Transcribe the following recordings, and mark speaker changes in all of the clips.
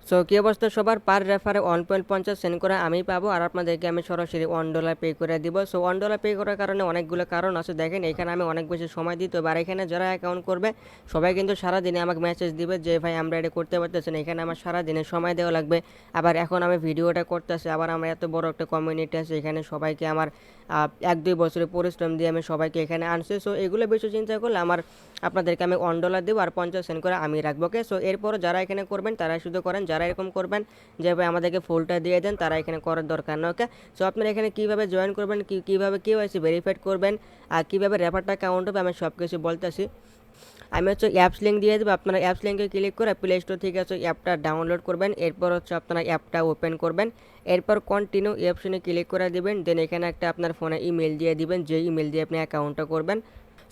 Speaker 1: So কি অবস্থা সবার, পার রেফারে 1.50 সেন্ড করে আমি পাবো, আর আপনাদেরকে আমি সরাসরি $1 পে করে দিব। সো $1 পে করার কারণে অনেকগুলো কারণ আছে। দেখেন এখানে আমি অনেক বেশি সময় দিতে হবে, আর এখানে যারা অ্যাকাউন্ট করবে সবাই কিন্তু সারাদিনে আমাকে মেসেজ দিবে যে ভাই আমরা এটা করতে পারতেছি না, এখানে আমার সারাদিনে সময় দেওয়া লাগবে। আবার এখন আমি ভিডিওটা করতেছি, আবার আমার এত বড় একটা কমিউনিটি আছে, এখানে সবাইকে আমার 1-2 বছরের পরিশ্রম দিয়ে আমি সবাইকে এখানে আনছি। সো এগুলো বিষয় চিন্তা করলে আপনাদেরকে আমি $1 দেবো আর 50 সেন্ট করে আমি রাখবো। ওকে, সো এরপর যারা এখানে করবেন তারা শুধু করেন, যারা এরকম করবেন যে ভাই আমাদেরকে ফুলটা দিয়ে দেন, তারা এখানে করার দরকার না। ওকে, সো আপনারা এখানে কীভাবে জয়েন করবেন, কীভাবে কেওয়াইসি ভেরিফাইড করবেন আর কীভাবে রেফারটা কাউন্ট হবে আমি সব কিছু বলতেছি। আমি অ্যাপস লিঙ্ক দিয়ে দেবো, আপনারা অ্যাপস লিঙ্কে ক্লিক করে প্লে স্টোর থেকে অ্যাপটা ডাউনলোড করবেন। এরপর আপনারা অ্যাপটা ওপেন করবেন, এরপর কন্টিনিউ এই অপশনে ক্লিক করে দিবেন। দেন এখানে একটা আপনার ফোনে ইমেল দিয়ে দিবেন, যে ইমেল দিয়ে আপনি অ্যাকাউন্টটা করবেন।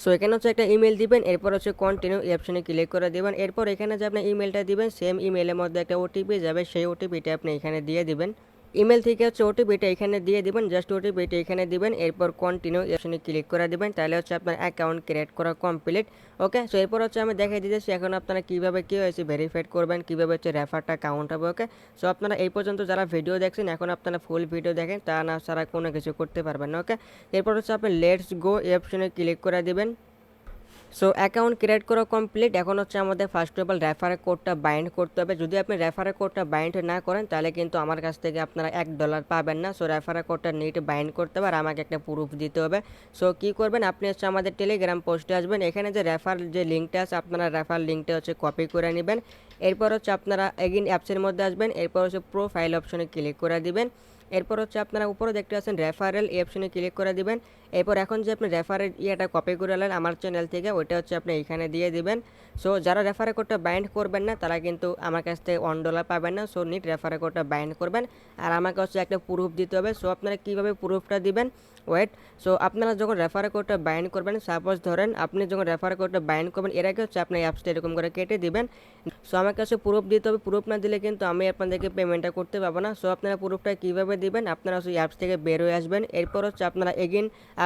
Speaker 1: সো এখানে একটা ইমেল দিবেন, এরপর কন্টিনিউ এই অপশনে ক্লিক করে দিবেন। এরপর এখানে যে আপনি ইমেলটা দিবেন সেম ইমেলের মধ্যে একটা ওটিপি যাবে, সেই ওটিপিটা আপনি এখানে দিয়ে দিবেন। ইমেল থেকে ওটিপিটা এখানে দিয়ে দিবেন, জাস্ট ওটিপিটা এখানে দিবেন। এরপর কন্টিনিউ অপশনে ক্লিক করে দিবেন, তাহলে আপনার অ্যাকাউন্ট ক্রিয়েট করা কমপ্লিট। ওকে, সো এরপর আমি দেখাই দিতেছি এখন আপনারা কীভাবে কেওয়াইসি ভেরিফাইড করবেন, কীভাবে রেফারটা কাউন্ট হবে। ওকে, সো আপনারা এই পর্যন্ত যারা ভিডিও দেখছেন এখন আপনারা ফুল ভিডিও দেখেন, তা না ছাড়া কোনো কিছু করতে পারবেন না। ওকে, এরপর আপনি লেটস গো এই অপশনে ক্লিক করে দিবেন। সো অ্যাকাউন্ট ক্রিয়েট করা কমপ্লিট। এখন আমাদের ফার্স্ট অফ অল রেফারেল কোডটা বাইন্ড করতে হবে। যদি আপনি রেফারেল কোডটা বাইন্ড না করেন তাহলে কিন্তু আমার কাছ থেকে আপনারা $1 পাবেন না। সো রেফারেল কোডটা নিট বাইন্ড করতে হবে আর আমাকে একটা প্রুফ দিতে হবে। সো কী করবেন, আপনি আমাদের টেলিগ্রাম পোস্টে আসবেন, এখানে যে রেফার যে লিঙ্কটা আছে আপনারা রেফার লিঙ্কটা কপি করে নেবেন। এরপর আপনারা এগিন অ্যাপসের মধ্যে আসবেন, এরপর প্রোফাইল অপশনে ক্লিক করে দিবেন। এরপর আপনারা উপরে দেখতে পাচ্ছেন রেফারেল এই অপশনে ক্লিক করে দিবেন। এরপর এখন যে আপনি রেফারেল ইয়েটা কপি করে নেন আমার চ্যানেল থেকে, ওইটা আপনি এখানে দিয়ে দিবেন। সো যারা রেফারেল কোডটা বাইন্ড করবেন না তারা কিন্তু আমার কাছ থেকে $1 পাবেন না। সো নিট রেফারেল কোডটা বাইন্ড করবেন আর আমাকে একটা প্রুফ দিতে হবে। সো আপনারা কীভাবে প্রুফটা দিবেন, ওয়েট। সো আপনারা যখন রেফারেল কোডটা বাইন্ড করবেন, সাপোজ ধরেন আপনি যখন রেফারেল কোডটা বাইন্ড করবেন এর আগে আপনি অ্যাপসটা এরকম করে কেটে দিবেন। সো আমার কাছে প্রুফ দিতে হবে, প্রুফ না দিলে কিন্তু আমি আপনাদেরকে পেমেন্টটা করতে পারবো না। সো আপনারা প্রুফটা কীভাবে দিবেন, আপনারা অ্যাপস থেকে বের হয়ে আসবেন। এরপর আপনারা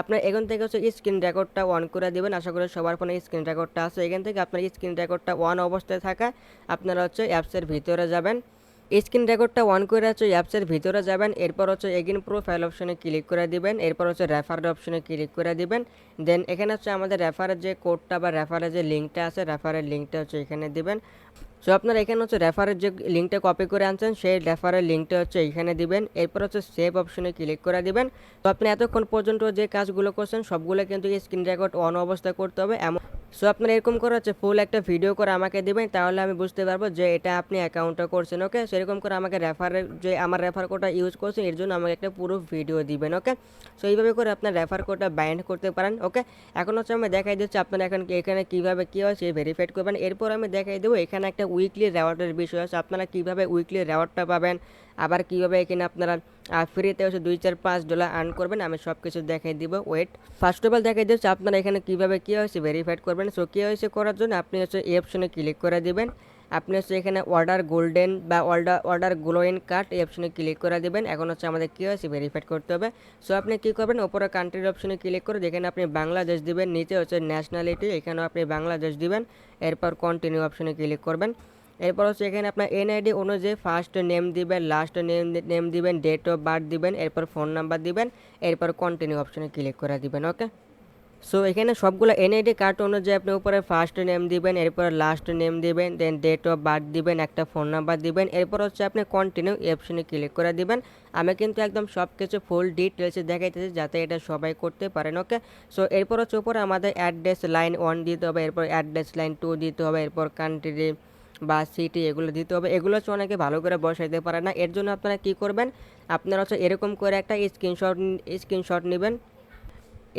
Speaker 1: আপনার এখান থেকে স্ক্রিন রেকর্ডটা অন করে দেবেন। আশা করি সবার ফোনে স্ক্রিন রেকর্ডটা আছে। এখান থেকে আপনার স্ক্রিন রেকর্ডটা অন অবস্থায় থাকা আপনারা অ্যাপসের ভিতরে যাবেন। স্ক্রিন রেকর্ডটা অন করে অ্যাপসের ভিতরে যাবেন। এরপর এগেইন প্রোফাইল অপশনে ক্লিক করে দিবেন। এরপর রেফারের অপশনে ক্লিক করে দিবেন। দেন এখানে আমাদের রেফারের যে কোডটা বা রেফারের যে লিঙ্কটা আছে, রেফারের লিঙ্কটা এখানে দিবেন। সো আপনারা এখানে রেফারের যে লিঙ্কটা কপি করে আনছেন সেই রেফারের লিঙ্কটা এখানে দিবেন। এরপর সেভ অপশনে ক্লিক করে দিবেন। তো আপনি এতক্ষণ পর্যন্ত যে কাজগুলো করছেন সবগুলো কিন্তু স্ক্রিন রেকর্ড অন অবস্থায় করতে হবে। সো আপনারা এরকম করে ফুল একটা ভিডিও করে আমাকে দিবেন, তাহলে আমি বুঝতে পারবো যে এটা আপনি অ্যাকাউন্টটা করছেন। ওকে, সেরকম করে আমাকে রেফারের যে আমার রেফার কোডটা ইউজ করছেন এর জন্য আমাকে একটা পুরো ভিডিও দিবেন। ওকে, সো এইভাবে করে আপনার রেফার কোডটা বাইন্ড করতে পারেন। ওকে, এখন আমি দেখাই দিচ্ছি আপনারা এখানে কীভাবে কী হয় সেই ভেরিফাইড করবেন। এরপর আমি দেখাই দেবো এখানে একটা উইকলি রেওয়ার্ডের বিষয় আছে, আপনারা কীভাবে উইকলি রেওয়ার্ডটা পাবেন, আবার কীভাবে এখানে আপনারা ফ্রিতে $2-4-5 আর্ন করবেন আমি সব কিছু দেখাই দিব। ওয়েট, ফার্স্ট অফ অল দেখাই দিচ্ছি আপনারা এখানে কীভাবে কী হয়েছে ভেরিফাইড করবেন। সো কী হয়েছে করার জন্য আপনি এই অপশনে ক্লিক করে দিবেন। আপনি এখানে অর্ডার গোল্ডেন বা অর্ডার গ্লোইন কার্ড এই অপশনে ক্লিক করে দেবেন। এখন আমাদের কী হয়েছে ভেরিফাইড করতে হবে। সো আপনি কী করবেন, ওপরে কান্ট্রির অপশনে ক্লিক করে যেখানে আপনি বাংলাদেশ দিবেন, নিচে ন্যাশনালিটি, এখানেও আপনি বাংলাদেশ দিবেন। এরপর কন্টিনিউ অপশনে ক্লিক করবেন। এরপর এখানে আপনার এনআইডি অনুযায়ী ফার্স্ট নেম দিবেন, লাস্ট নেম দিবেন, ডেট অফ বার্থ দিবেন, এরপর ফোন নাম্বার দিবেন, এরপর কন্টিনিউ অপশনে ক্লিক করে দিবেন। ওকে, সো এখানে সবগুলো এনআইডি কার্ড অনুযায়ী আপনি উপরে ফার্স্ট নেম দিবেন, এরপর লাস্ট নেম দিবেন, দেন ডেট অফ বার্থ দিবেন, একটা ফোন নাম্বার দিবেন, এরপর আপনি কন্টিনিউ অপশনে ক্লিক করে দিবেন। আমি কিন্তু একদম সব কিছু ফুল ডিটেলসে দেখাইতেছি যাতে এটা সবাই করতে পারেন। ওকে, সো এরপর উপরে আমাদের অ্যাড্রেস লাইন 1 দিতে হবে, এরপর অ্যাড্রেস লাইন 2 দিতে হবে, এরপর কান্ট্রি বা সিটি এগুলো দিতে হবে। এগুলো অনেকে ভালো করে বসাইতে পারে না, এর জন্য আপনারা কী করবেন, আপনারা এরকম করে একটা স্ক্রিনশট নেবেন।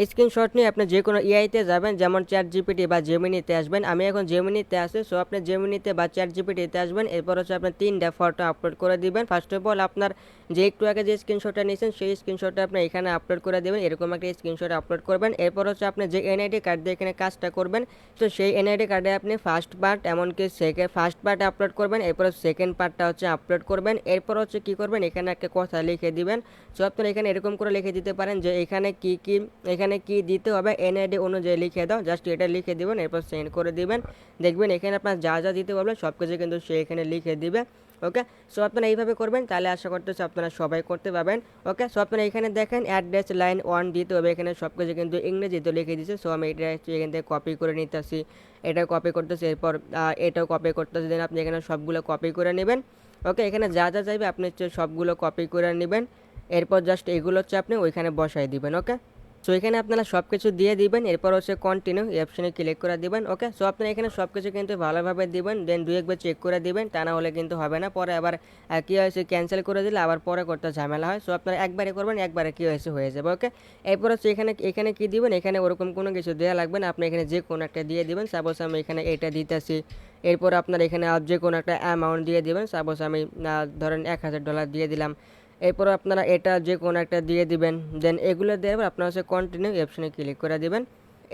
Speaker 1: স্ক্রিনশট নিয়ে আপনি যে কোনো এআইতে যাবেন, যেমন চ্যাট জিপিটি বা জেমিনিতে আসবেন। আমি এখন জেমিনিতে আছি, সো আপনি জেমিনিতে বা চ্যাট জিপিটিতে আসবেন। এরপর আপনি 3টা ফটো আপলোড করে দিবেন। ফার্স্ট অফ অল আপনার যে একটু আগে যে স্ক্রিনশটটা নিয়েছেন সেই স্ক্রিনশটটা আপনি এখানে আপলোড করে দেবেন, এরকম একটা স্ক্রিনশট আপলোড করবেন। এরপর আপনি যে এনআইডি কার্ড দিয়ে এখানে কাজটা করবেন, তো সেই এনআইডি কার্ডে আপনি ফার্স্ট পার্ট এমনকি ফার্স্ট পার্ট আপলোড করবেন, এরপর সেকেন্ড পার্টটা আপলোড করবেন। এরপর কী করবেন, এখানে একটা কথা লিখে দিবেন। সো আপনারা এখানে এরকম করে লিখে দিতে পারেন যে এখানে কি দিতে হবে এনআইডি অনুযায়ী লিখে দাও, জাস্ট এটা লিখে দিবেন, এরপর সেন্ড করে দিবেন। দেখবেন এখানে আপনার যা যা দিতে পারবেন সব কিছু কিন্তু সে এখানে লিখে দিবে। ওকে। সো আপনারা এইভাবে করবেন, তাহলে আশা করতেছি আপনারা সবাই করতে পারবেন। ওকে। সো আপনারা এখানে দেখেন অ্যাড্রেস লাইন 1 দিতে হবে, এখানে সব কিছু কিন্তু ইংরেজিতে লিখে দিয়েছে। সো আমি এটা এখান থেকে কপি করে নিতেছি, এটা কপি করতেছি, এরপর এটাও কপি করতেছি, দেন আপনি এখানে সবগুলো কপি করে নেবেন। ওকে। এখানে যা যা চাইবে আপনি হচ্ছে সবগুলো কপি করে নেবেন, এরপর জাস্ট এগুলো হচ্ছে আপনি ওইখানে বসাই দিবেন। ওকে। সো এখানে আপনারা সব কিছু দিয়ে দিবেন, এরপর হচ্ছে কন্টিনিউ এই অপশনে ক্লিক করে দিবেন। ওকে। সো আপনারা এখানে সব কিছু কিন্তু ভালোভাবে দিবেন, দেন 2-1 বার চেক করে দিবেন, তা না হলে কিন্তু হবে না, পরে আবার কী হয়েছে ক্যান্সেল করে দিলে আবার পরে করতে ঝামেলা হয়। সো আপনারা একবারে করবেন, একবারে কী হয়েছে হয়ে যাবে। ওকে। এরপর হচ্ছে এখানে এখানে কী দিবেন, এখানে ওরকম কোনো কিছু দেওয়া লাগবে না, আপনি এখানে যে কোনো একটা দিয়ে দিবেন। সাপোজ আমি এখানে এটা দিতেছি, এরপর আপনার এখানে যে কোনো একটা অ্যামাউন্ট দিয়ে দিবেন। সাপোজ আমি ধরেন $1000 দিয়ে দিলাম, এরপর আপনারা এটা যে কোনো একটা দিয়ে দিবেন, দেন এগুলো দেওয়ার আপনারা হচ্ছে কন্টিনিউ অপশনে ক্লিক করে দিবেন।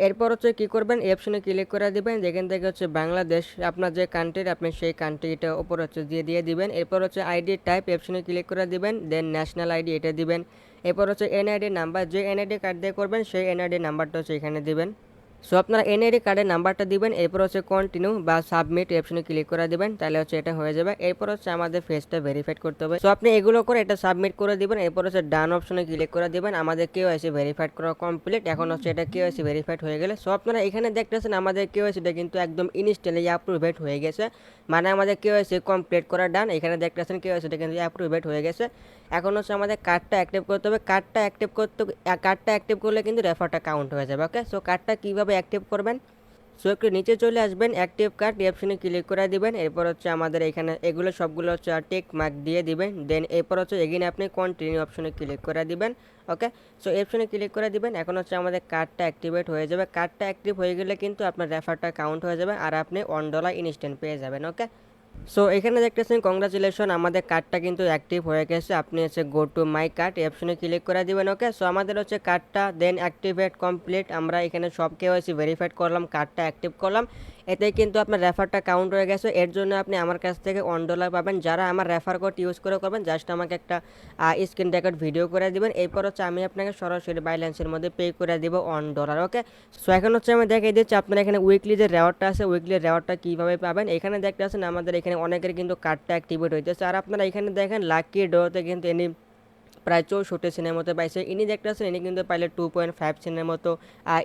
Speaker 1: এরপর হচ্ছে কী করবেন, এই অপশনে ক্লিক করে দিবেন, যেখান থেকে হচ্ছে বাংলাদেশ আপনার যে কান্ট্রির আপনি সেই কান্ট্রিটা ওপর হচ্ছে দিয়ে দিবেন। এরপর হচ্ছে আইডি টাইপ অপশনে ক্লিক করে দিবেন, দেন ন্যাশনাল আইডি এটা দিবেন। এরপর হচ্ছে এনআইডি নাম্বার, যে এনআইডি কার্ড দিয়ে করবেন সেই এনআইডি নাম্বারটা হচ্ছে এখানে দিবেন। সো আপনারা এনআইডি কার্ডের নাম্বারটা দিবেন, এরপর হচ্ছে কন্টিনিউ বা সাবমিট অপশনে ক্লিক করে দিবেন, তাহলে হচ্ছে এটা হয়ে যাবে। এরপর হচ্ছে আমাদের ফেসটা ভেরিফাইড করতে হবে। সো আপনি এগুলো করে এটা সাবমিট করে দিবেন, এরপর হচ্ছে ডান অপশনে ক্লিক করে দিবেন। আমাদের কেওয়াইসি ভেরিফাইড করা কমপ্লিট, এখন হচ্ছে এটা কেওয়াইসি ভেরিফাইড হয়ে গেলে। সো আপনারা এখানে দেখতেছেন আমাদের কেওয়াইসিটা কিন্তু একদম ইনস্ট্যান্টলি অ্যাপ্রুভেড হয়ে গেছে, মানে আমাদের কেওয়াইসি কমপ্লিট করা ডান। এখানে দেখতেছেন কেওয়াইসিটা কিন্তু অ্যাপ্রুভেড হয়ে গেছে। এখন হচ্ছে আমাদের কার্ডটা অ্যাক্টিভ করতে হবে, কার্ডটা অ্যাক্টিভ করলে কিন্তু রেফারটা কাউন্ট হয়ে যাবে। ওকে। সো কার্ডটা কীভাবে অ্যাক্টিভ করবেন, সো একটু নিচে চলে আসবেন, অ্যাক্টিভ কার্ড এই অপশনে ক্লিক করে দিবেন। এরপর হচ্ছে আমাদের এখানে এগুলো সবগুলো হচ্ছে টিক মার্ক দিয়ে দিবেন, দেন এরপর হচ্ছে এগিয়ে আপনি কন্টিনিউ অপশনে ক্লিক করে দিবেন। ওকে। সো এই অপশনে ক্লিক করে দিবেন, এখন হচ্ছে আমাদের কার্ডটা অ্যাক্টিভেট হয়ে যাবে। কার্ডটা অ্যাক্টিভ হয়ে গেলে কিন্তু আপনার রেফারটা কাউন্ট হয়ে যাবে আর আপনি $1 ইনস্ট্যান্ট পেয়ে যাবেন। ওকে। সো এখানে দেখতেছেন কংগ্রাচুলেশন, আমাদের কার্ডটা কিন্তু অ্যাক্টিভ হয়ে গেছে। আপনি হচ্ছে গো টু মাই কার্ড এই অপশনে ক্লিক করে দিবেন। ওকে। সো আমাদের হচ্ছে কার্ডটা দেন অ্যাক্টিভেট কমপ্লিট, আমরা এখানে সব কেওয়াইসি ভেরিফাইড করলাম, কার্ডটা অ্যাক্টিভ করলাম, এতেই কিন্তু আপনার রেফারটা কাউন্ট হয়ে গেছে। এর জন্য আপনি আমার কাছ থেকে $1 পাবেন। যারা আমার রেফার কোড ইউজ করে করবেন, জাস্ট আমাকে একটা স্ক্রিন রেকর্ড ভিডিও করে দিবেন, এরপর হচ্ছে আমি আপনাকে সরাসরি বাইল্যান্সের মধ্যে পে করে দিব $1। ওকে। সো এখন হচ্ছে আমি দেখিয়ে দিচ্ছি আপনারা এখানে উইকলি যে রেওয়ার্ডটা আছে, উইকলি রেওয়ার্ডটা কীভাবে পাবেন। এখানে দেখতে আছেন আমাদের এখানে অনেকের কিন্তু কার্ডটা অ্যাক্টিভেট হইতেছে, আর আপনারা এখানে দেখেন লাকি ডোতে কিন্তু এনি প্রায় 64 সেন্টের মতো পাইছে। ইনি দেখতে আছেন ইনি কিন্তু পাইলে 2.5 সেন্টের মতো,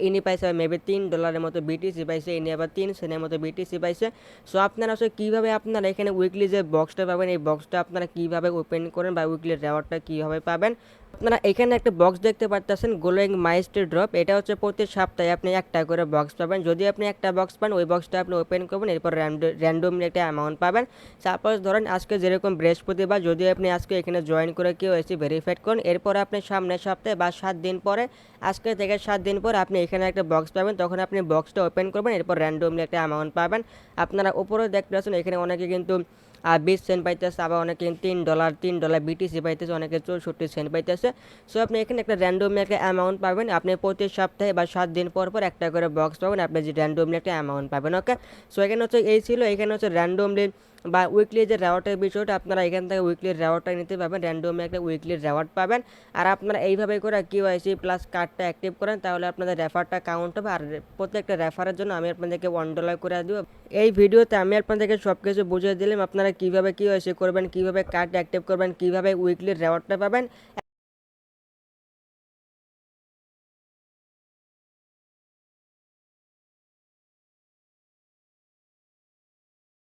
Speaker 1: ইনি পাইছে মেবি $3 মতো বিটিসি পাইছে, ইনি আবার 3 সেন্টের মতো বিটিসি পাইছে। সো আপনারা আসলে কীভাবে আপনারা এখানে উইকলি যে বক্সটা পাবেন, এই বক্সটা আপনারা কীভাবে ওপেন করেন বা উইকলি রেওয়ার্ডটা কীভাবে পাবেন, আপনারা এখানে একটা বক্স দেখতে পাচ্ছেন গ্লোয়িং মাইস্টার ড্রপ, এটা হচ্ছে প্রতি সপ্তাহে আপনি একটা করে বক্স পাবেন। যদি আপনি একটা বক্স পান, ওই বক্সটা আপনি ওপেন করবেন, এরপর র্যান্ডমলি একটা অ্যামাউন্ট পাবেন। সাপোজ ধরেন আজকে যেরকম বৃহস্পতিবার, যদি আপনি আজকে এখানে জয়েন করে কেওয়াইসি ভেরিফাইড করেন, এরপর আপনি সামনের সপ্তাহে বা 7 দিন পরে, আজকে থেকে 7 দিন পর আপনি এখানে একটা বক্স পাবেন, তখন আপনি বক্সটা ওপেন করবেন, এরপর র্যান্ডমলি একটা অ্যামাউন্ট পাবেন। আপনারা উপরে দেখতে পাচ্ছেন এখানে অনেকে কিন্তু 20 সেন্ট পাইতেছে, আবার অনেকে $3 বিটিসি পাইতেছে, অনেকে 64 সেন্ট পাইতেছে। সো আপনি এখানে একটা র্যান্ডমলি একটা অ্যামাউন্ট পাবেন, আপনি প্রতি সপ্তাহে বা 7 দিন পর পর একটা করে বক্স পাবেন, আপনি যে র্যান্ডমলি একটা অ্যামাউন্ট পাবেন। ওকে। সো এখানে হচ্ছে এই ছিল, এখানে হচ্ছে র্যান্ডমলি বা উইকলি যে রেওয়ার্ডের বিষয়টা, আপনারা এখান থেকে উইকলি রেওয়ার্ডটা নিতে পারবেন, র্যান্ডমলি একটা উইকলি রেওয়ার্ড পাবেন। আর আপনারা এইভাবে করে কেওয়াইসি প্লাস কার্ডটা অ্যাক্টিভ করেন, তাহলে আপনাদের রেফারটা কাউন্ট হবে। আর প্রত্যেকটা রেফারের জন্য আমি আপনাদেরকে $1 করে দিব। এই ভিডিওতে আমি আপনাদেরকে সব কিছু বুঝিয়ে দিলাম আপনারা কীভাবে কেওয়াইসি করবেন, কীভাবে কার্ড অ্যাক্টিভ করবেন, কীভাবে উইকলি রেওয়ার্ডটা পাবেন।